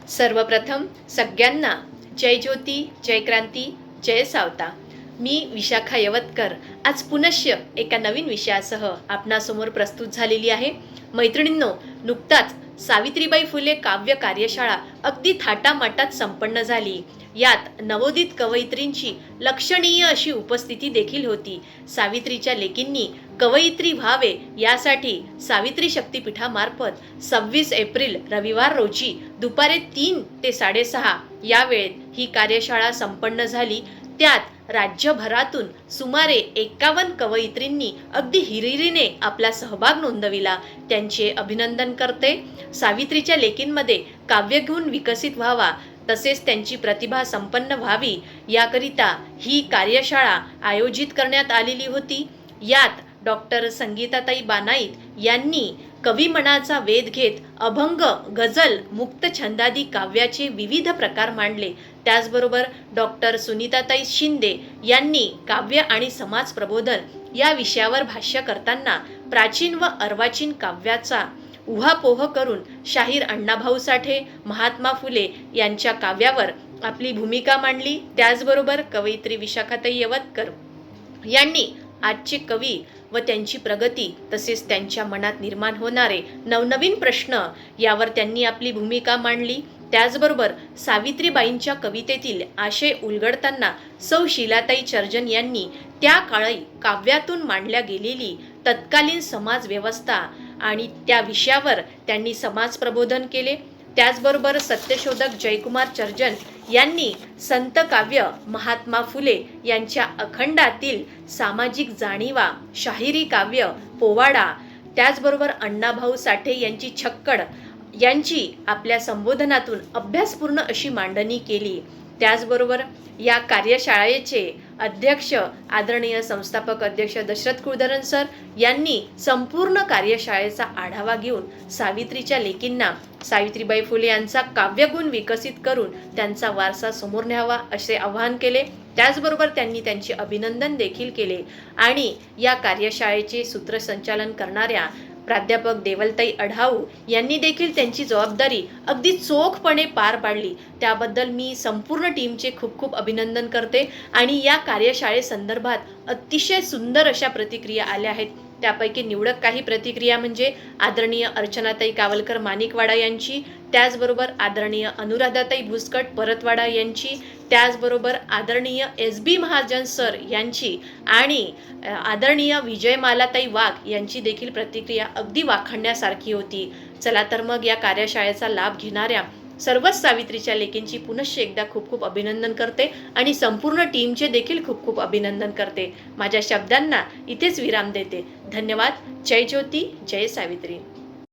सर्वप्रथम सगळ्यांना जय ज्योती, जय क्रांती, जय सावता। मी विशाखा यवतकर आज पुनश्च एका नवीन विषयासह आपणासमोर प्रस्तुत झालेली आहे। मैत्रिणींनो, नुकताच सावित्रीबाई फुले काव्य कार्यशाळा अगदी थाटामाटात संपन्न झाली। यात नवोदित कवयित्रींची लक्षणीय अशी उपस्थिती देखील होती। सावित्रीच्या लेकींनी कवयित्री व्हावे यासाठी सावित्री शक्तिपीठामार्फत 26 एप्रिल रविवार रोजी दुपारी 3 ते 6:30 या वेळेत ही कार्यशाळा संपन्न झाली। त्यात राज्यभरातून सुमारे 51 कवयित्रींनी अगदी हिरिरीने आपला सहभाग नोंदविला। त्यांचे अभिनंदन करते। सावित्रीच्या लेकींमध्ये काव्यगुण विकसित व्हावा तसेच त्यांची प्रतिभा संपन्न व्हावी याकरिता ही कार्यशाळा आयोजित करण्यात आलेली होती। यात डॉक्टर संगीताताई बानाईत यांनी कविमनाचा वेध घेत अभंग, गझल, मुक्त छंदादी काव्याचे विविध प्रकार मांडले। त्याचबरोबर डॉक्टर सुनीताताई शिंदे यांनी काव्य आणि समाज प्रबोधन या विषयावर भाष्य करताना प्राचीन व अर्वाचीन काव्याचा उहापोह करून शाहीर अण्णाभाऊ साठे, महात्मा फुले यांच्या काव्यावर आपली भूमिका मांडली। त्याचबरोबर कवयित्री विशाखाताई यवतकर यांनी आजचे कवी व त्यांची प्रगती तसेच त्यांच्या मनात निर्माण होणारे नवनवीन प्रश्न यावर त्यांनी आपली भूमिका मांडली। त्याचबरोबर सावित्रीबाईंच्या कवितेतील आशय उलगडताना सौ शीलाताई चर्जन यांनी त्या काळी काव्यातून मांडल्या गेलेली तत्कालीन समाज व्यवस्था आणि त्या विषयावर त्यांनी समाज प्रबोधन केले। त्याचबरोबर सत्यशोधक जयकुमार चर्जन यांनी संत काव्य महात्मा फुले यांच्या अखंडातील सामाजिक जाणीवा, शाहिरी काव्य, पोवाडा, त्याचबरोबर अण्णाभाऊ साठे यांची छक्कड यांची आपल्या संबोधनातून अभ्यासपूर्ण अशी मांडणी केली। त्याचबरोबर या कार्यशाळेचे अध्यक्ष आदरणीय संस्थापक अध्यक्ष दशरथ कुलधरन सर यांनी संपूर्ण कार्यशाळेचा आढावा घेऊन सावित्रीच्या लेकींना सावित्रीबाई फुले यांचा काव्यगुण विकसित करून त्यांचा वारसा समोर न्यावा असे आवाहन केले। त्याचबरोबर त्यांनी त्यांचे अभिनंदन देखील केले आणि या कार्यशाळेचे सूत्रसंचालन करणाऱ्या प्राध्यापक देवलताई अढाऊ यांनी देखील त्यांची जबाबदारी अगदी चोखपणे पार पाडली। त्याबद्दल मी संपूर्ण टीमचे खूप खूप अभिनंदन करते आणि या कार्यशाळेसंदर्भात अतिशय सुंदर अशा प्रतिक्रिया आल्या आहेत। त्यापैकी निवडक काही प्रतिक्रिया म्हणजे आदरणीय अर्चनाताई कावलकर माणिकवाडा यांची, त्याचबरोबर आदरणीय अनुराधाताई भुसकट परतवाडा यांची, त्याचबरोबर आदरणीय SB महाजन सर यांची आणि आदरणीय विजयमालाताई वाघ यांची देखील प्रतिक्रिया अगदी वाखाणण्यासारखी होती। चला तर मग या कार्यशाळेचा लाभ घेणाऱ्या सर्वच सावित्रीच्या लेकींची पुनश्च एकदा खूप खूप अभिनंदन करते आणि संपूर्ण टीमचे देखील खूप खूप अभिनंदन करते। माझ्या शब्दांना इथेच विराम देते। धन्यवाद। जय ज्योती, जय सावित्री।